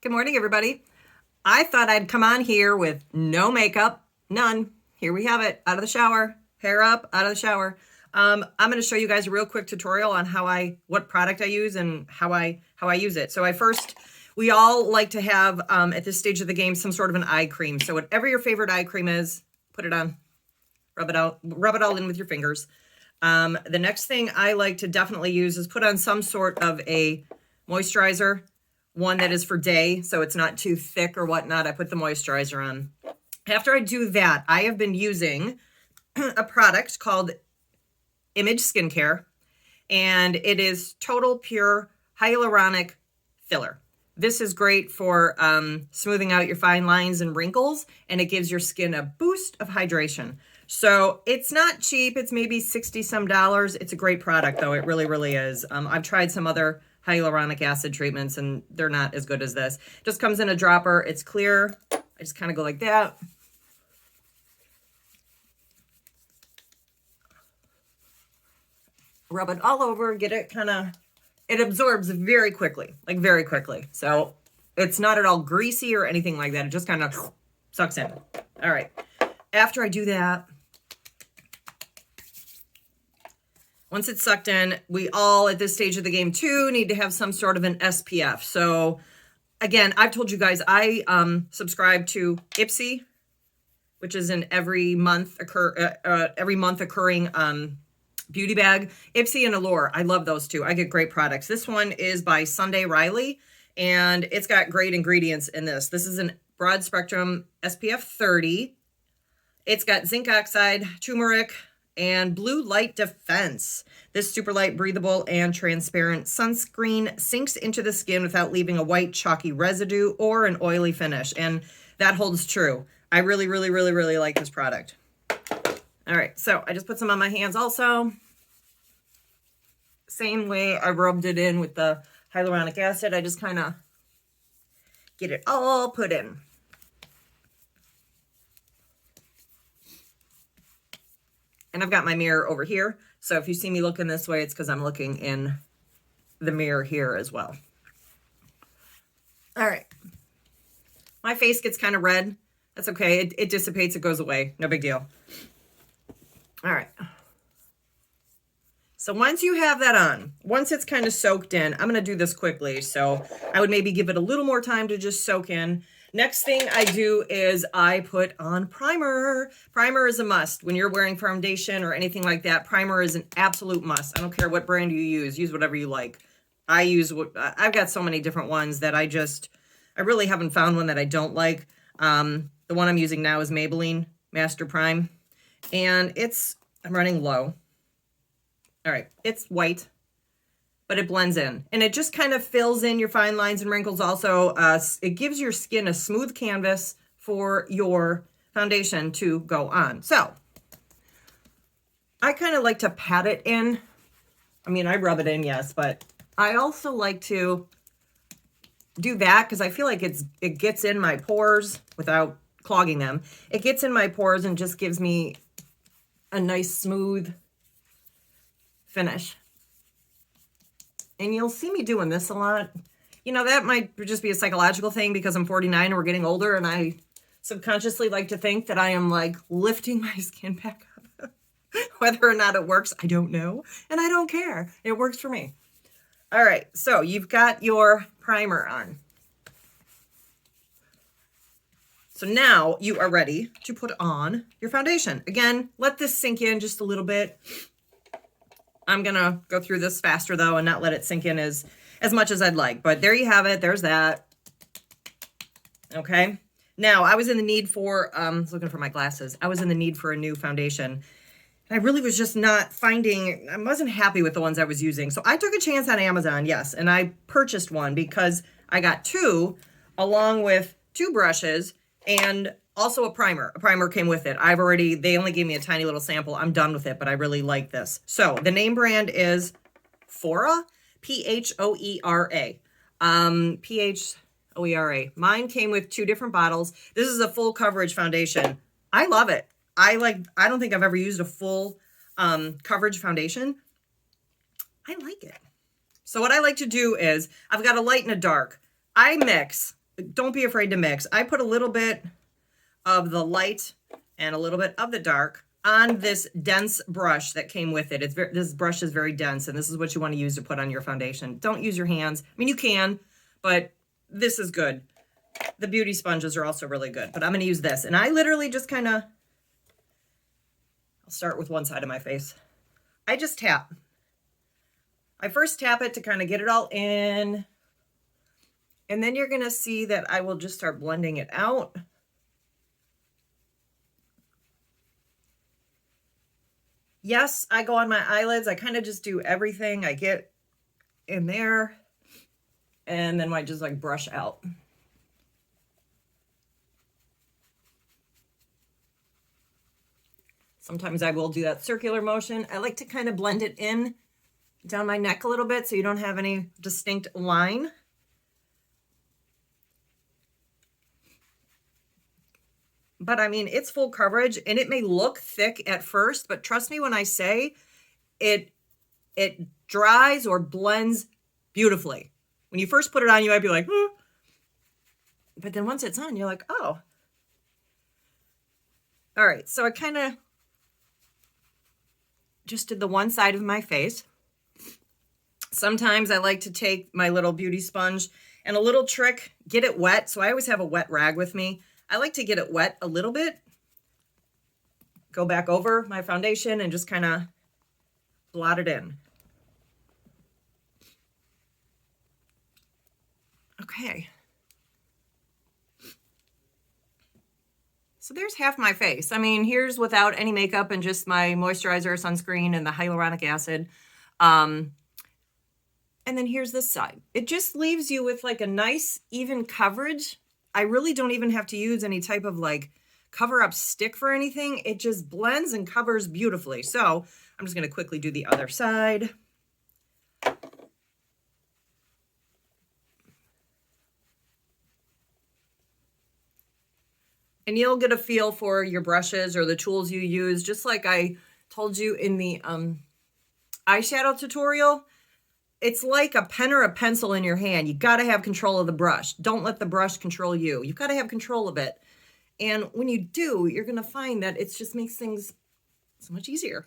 Good morning, everybody. I thought I'd come on here with no makeup, none. Here we have it, out of the shower, hair up, out of the shower. I'm going to show you guys a real quick tutorial on what product I use and how I use it. So we all like to have at this stage of the game some sort of an eye cream. So whatever your favorite eye cream is, put it on, rub it all in with your fingers. The next thing I like to definitely use is put on some sort of a moisturizer, one that is for day, so it's not too thick or whatnot. I put the moisturizer on. After I do that, I have been using a product called Image Skincare, and it is total pure hyaluronic filler. This is great for smoothing out your fine lines and wrinkles, and it gives your skin a boost of hydration. So it's not cheap. It's maybe 60 some dollars. It's a great product though. It really, really is. I've tried some other hyaluronic acid treatments and they're not as good as this. Just comes in a dropper. It's clear. I just kind of go like that. Rub it all over, get it it absorbs very quickly, like very quickly. So it's not at all greasy or anything like that. It just kind of sucks in. All right. After I do that, once it's sucked in, we all at this stage of the game too need to have some sort of an SPF. So again, I've told you guys, I subscribe to Ipsy, which is an every month occurring beauty bag. Ipsy and Allure, I love those two. I get great products. This one is by Sunday Riley, and it's got great ingredients in this. This is an broad spectrum SPF 30. It's got zinc oxide, turmeric, and blue light defense. This super light, breathable, and transparent sunscreen sinks into the skin without leaving a white, chalky residue or an oily finish. And that holds true. I really, really, really, really like this product. All right, so I just put some on my hands also. Same way I rubbed it in with the hyaluronic acid. I just kind of get it all put in. And I've got my mirror over here. So if you see me looking this way, it's because I'm looking in the mirror here as well. All right. My face gets kind of red. That's okay. It dissipates. It goes away. No big deal. All right. So once you have that on, once it's kind of soaked in, I'm going to do this quickly. So I would maybe give it a little more time to just soak in. Next thing I do is I put on primer. Primer is a must. When you're wearing foundation or anything like that, primer is an absolute must. I don't care what brand you use. Use whatever you like. I've got so many different ones that I really haven't found one that I don't like. The one I'm using now is Maybelline Master Prime. And I'm running low. All right, it's white, but it blends in. And it just kind of fills in your fine lines and wrinkles also. It gives your skin a smooth canvas for your foundation to go on. So I kind of like to pat it in. I mean, I rub it in, yes, but I also like to do that because I feel like it gets in my pores without clogging them. It gets in my pores and just gives me a nice smooth finish. And you'll see me doing this a lot. You know, that might just be a psychological thing because I'm 49 and we're getting older, and I subconsciously like to think that I am like lifting my skin back up. Whether or not it works, I don't know. And I don't care. It works for me. All right, so you've got your primer on. So now you are ready to put on your foundation. Again, let this sink in just a little bit. I'm going to go through this faster though and not let it sink in as much as I'd like. But there you have it. There's that. Okay. Now I was in the need for, I was looking for my glasses. I was in the need for a new foundation. And I really was just I wasn't happy with the ones I was using. So I took a chance on Amazon, yes. And I purchased one because I got two along with 2 brushes and also a primer. A primer came with it. They only gave me a tiny little sample. I'm done with it, but I really like this. So the name brand is Phora, P-H-O-E-R-A. P-H-O-E-R-A. Mine came with 2 different bottles. This is a full coverage foundation. I love it. I don't think I've ever used a full coverage foundation. I like it. So what I like to do is I've got a light and a dark. I mix don't be afraid to mix. I put a little bit of the light and a little bit of the dark on this dense brush that came with it. This brush is very dense, and this is what you want to use to put on your foundation. Don't use your hands. I mean, you can, but this is good. The beauty sponges are also really good, but I'm going to use this. And I literally just kind of, I'll start with one side of my face. I just tap. I first tap it to kind of get it all in. And then you're going to see that I will just start blending it out. Yes, I go on my eyelids. I kind of just do everything I get in there. And then I just like brush out. Sometimes I will do that circular motion. I like to kind of blend it in down my neck a little bit so you don't have any distinct line. But I mean, it's full coverage and it may look thick at first, but trust me when I say it dries or blends beautifully. When you first put it on, you might be like, oh. But then once it's on, you're like, oh. All right, so I kind of just did the one side of my face. Sometimes I like to take my little beauty sponge and a little trick, get it wet. So I always have a wet rag with me. I like to get it wet a little bit, go back over my foundation and just kind of blot it in. Okay. So there's half my face. I mean, here's without any makeup and just my moisturizer, sunscreen, and the hyaluronic acid. And then here's this side. It just leaves you with like a nice even coverage. I really don't even have to use any type of like cover up stick for anything. It just blends and covers beautifully. So I'm just going to quickly do the other side. And you'll get a feel for your brushes or the tools you use. Just like I told you in the eyeshadow tutorial, it's like a pen or a pencil in your hand. You got to have control of the brush. Don't let the brush control you. You've got to have control of it. And when you do, you're going to find that it just makes things so much easier.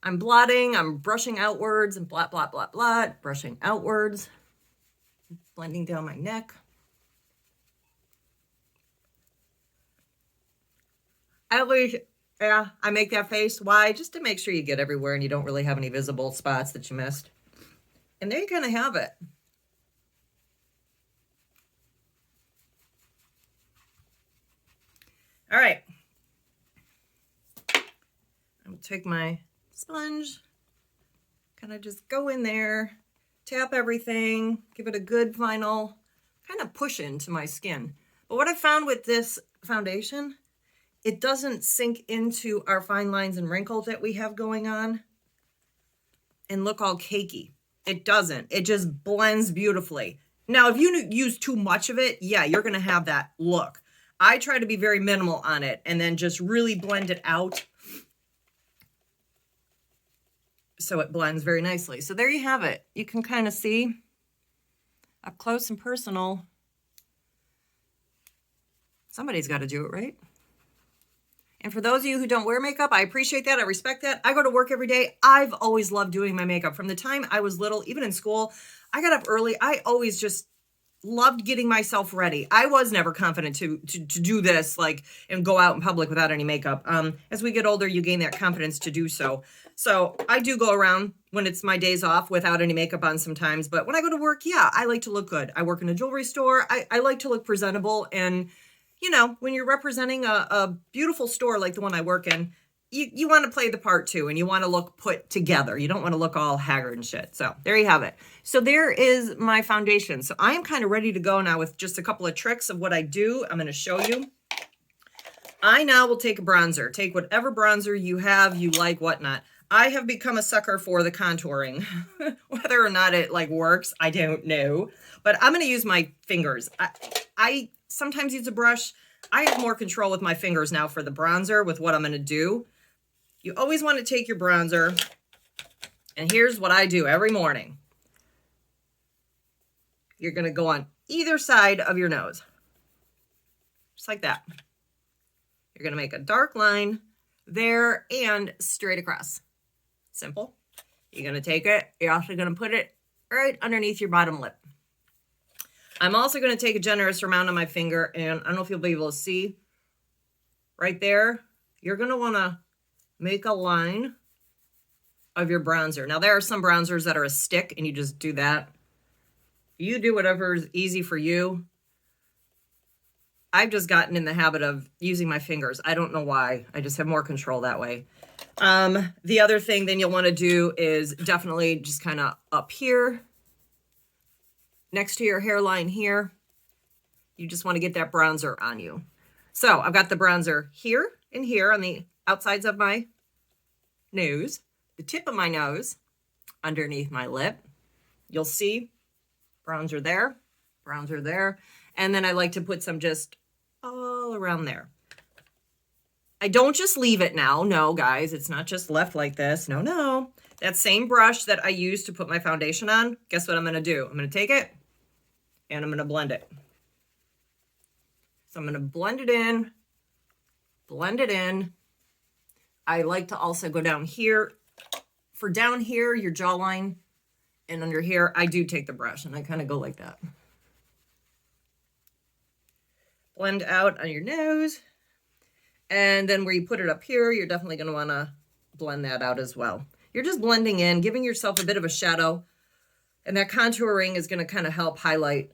I'm blotting, I'm brushing outwards and blot, blot, blot, blot, brushing outwards, blending down my neck. I make that face. Why? Just to make sure you get everywhere and you don't really have any visible spots that you missed. And there you kind of have it. All right. I'm gonna take my sponge, kind of just go in there, tap everything, give it a good final kind of push into my skin. But what I found with this foundation, it doesn't sink into our fine lines and wrinkles that we have going on and look all cakey. It doesn't. It just blends beautifully. Now, if you use too much of it, yeah, you're going to have that look. I try to be very minimal on it and then just really blend it out so it blends very nicely. So there you have it. You can kind of see up close and personal. Somebody's got to do it, right? And for those of you who don't wear makeup, I appreciate that. I respect that. I go to work every day. I've always loved doing my makeup. From the time I was little, even in school, I got up early. I always just loved getting myself ready. I was never confident to do this like and go out in public without any makeup. As we get older, you gain that confidence to do so. So I do go around when it's my days off without any makeup on sometimes. But when I go to work, yeah, I like to look good. I work in a jewelry store. I like to look presentable. And you know, when you're representing a beautiful store like the one I work in, you want to play the part too, and you want to look put together. You don't want to look all haggard and shit. So there you have it. So there is my foundation. So I am kind of ready to go now with just a couple of tricks of what I do. I'm going to show you. I now will take a bronzer. Take whatever bronzer you have, you like, whatnot. I have become a sucker for the contouring. Whether or not it like works, I don't know. But I'm going to use my fingers. I sometimes use a brush. I have more control with my fingers now for the bronzer with what I'm going to do. You always want to take your bronzer, and here's what I do every morning. you're going to go on either side of your nose. Just like that. You're going to make a dark line there and straight across. Simple. You're going to take it. You're also going to put it right underneath your bottom lip. I'm also going to take a generous amount on my finger, and I don't know if you'll be able to see right there. You're going to want to make a line of your bronzer. Now, there are some bronzers that are a stick, and you just do that. You do whatever is easy for you. I've just gotten in the habit of using my fingers. I don't know why. I just have more control that way. The other thing then you'll want to do is definitely just kind of up here, next to your hairline here. You just want to get that bronzer on you. So I've got the bronzer here and here on the outsides of my nose, the tip of my nose, underneath my lip. You'll see bronzer there, and then I like to put some just all around there. I don't just leave it now. No, guys, it's not just left like this. No. That same brush that I used to put my foundation on, guess what I'm going to do? I'm going to take it and I'm going to blend it. So I'm going to blend it in. I like to also go down here. For down here, your jawline, and under here, I do take the brush and I kind of go like that. Blend out on your nose. And then where you put it up here, you're definitely going to want to blend that out as well. You're just blending in, giving yourself a bit of a shadow. And that contouring is going to kind of help highlight,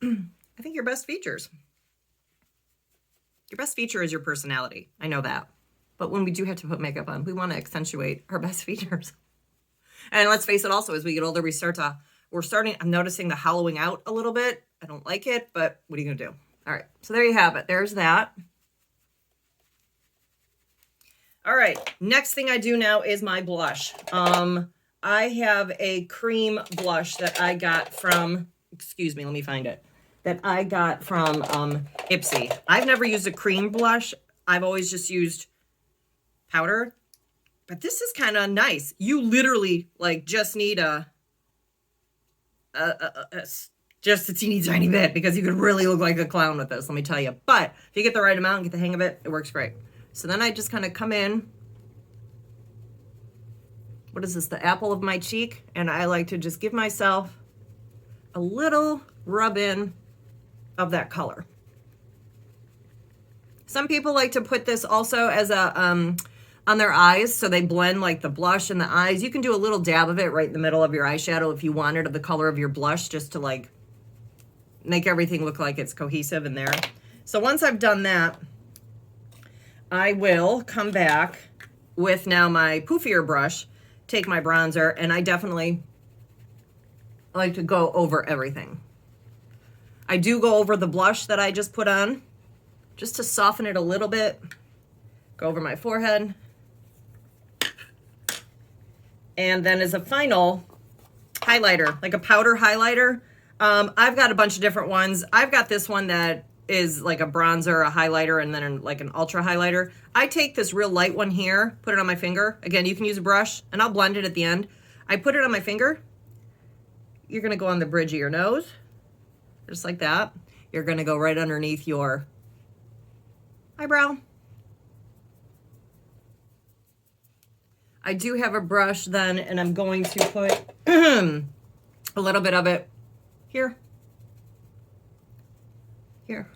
I think, your best features. Your best feature is your personality. I know that. But when we do have to put makeup on, we want to accentuate our best features. And let's face it also, as we get older, I'm noticing the hollowing out a little bit. I don't like it, but what are you going to do? All right, so there you have it. There's that. All right, next thing I do now is my blush. I have a cream blush that I got from, excuse me, let me find it, that I got from Ipsy. I've never used a cream blush. I've always just used powder, but this is kind of nice. You literally like just need just a teeny tiny bit, because you could really look like a clown with this, let me tell you. But if you get the right amount and get the hang of it, it works great. So then I just kind of come in, what is this, the apple of my cheek? And I like to just give myself a little rub in of that color. Some people like to put this also as a, on their eyes, so they blend like the blush and the eyes. You can do a little dab of it right in the middle of your eyeshadow if you wanted, of the color of your blush, just to like make everything look like it's cohesive in there. So once I've done that, I will come back with now my poofier brush, take my bronzer, and I definitely like to go over everything. I do go over the blush that I just put on, just to soften it a little bit. Go over my forehead. And then as a final highlighter, like a powder highlighter, I've got a bunch of different ones. I've got this one that is like a bronzer, a highlighter, and then like an ultra highlighter. I take this real light one here, put it on my finger. Again, you can use a brush, and I'll blend it at the end. I put it on my finger. You're going to go on the bridge of your nose, just like that. You're going to go right underneath your eyebrow. I do have a brush then, and I'm going to put a little bit of it here. Here.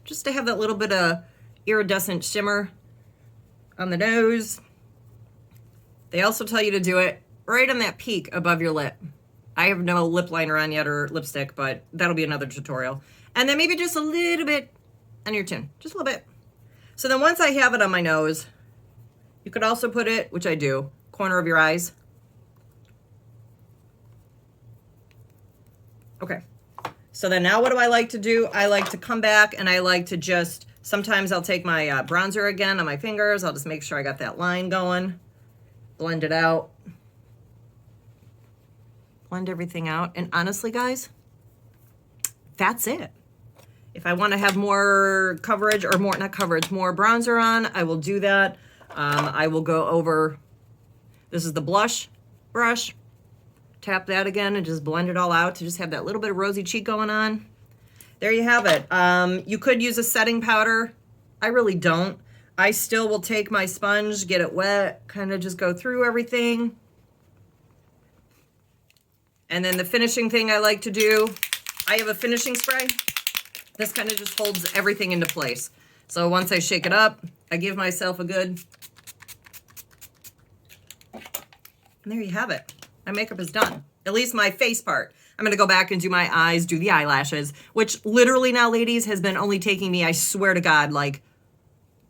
Just to have that little bit of iridescent shimmer on the nose. They also tell you to do it right on that peak above your lip. I have no lip liner on yet, or lipstick, but that'll be another tutorial. And then maybe just a little bit on your chin, just a little bit. So then once I have it on my nose, you could also put it, which I do, corner of your eyes. Okay. So then now what do I like to do? I like to come back and I like to just, sometimes I'll take my bronzer again on my fingers. I'll just make sure I got that line going. Blend it out. Blend everything out. And honestly, guys, that's it. If I want to have more coverage, or more, not coverage, more bronzer on, I will do that. I will go over, this is the blush brush. tap that again and just blend it all out to just have that little bit of rosy cheek going on. There you have it. You could use a setting powder. I really don't. I still will take my sponge, get it wet, kind of just go through everything. And then the finishing thing I like to do, I have a finishing spray. This kind of just holds everything into place. So once I shake it up, I give myself a good, and there you have it. My makeup is done. At least my face part. I'm going to go back and do my eyes, do the eyelashes, which literally now, ladies, has been only taking me, I swear to God, like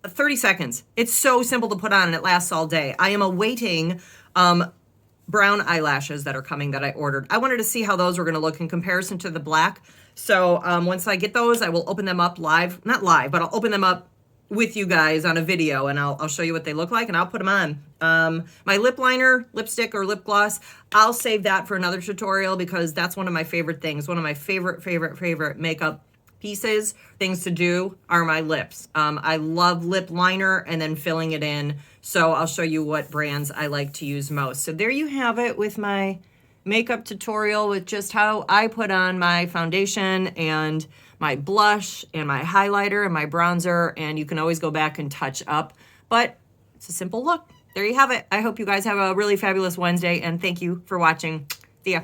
30 seconds. It's so simple to put on and it lasts all day. I am awaiting brown eyelashes that are coming that I ordered. I wanted to see how those were going to look in comparison to the black. So once I get those, I will open them up live. Not live, but I'll open them up with you guys on a video and I'll show you what they look like and I'll put them on. My lip liner, lipstick, or lip gloss, I'll save that for another tutorial because that's one of my favorite things. One of my favorite makeup pieces, things to do are my lips. I love lip liner and then filling it in. So I'll show you what brands I like to use most. So there you have it with my makeup tutorial with just how I put on my foundation and my blush and my highlighter and my bronzer, and you can always go back and touch up, but it's a simple look. There you have it. I hope you guys have a really fabulous Wednesday, and thank you for watching. See ya.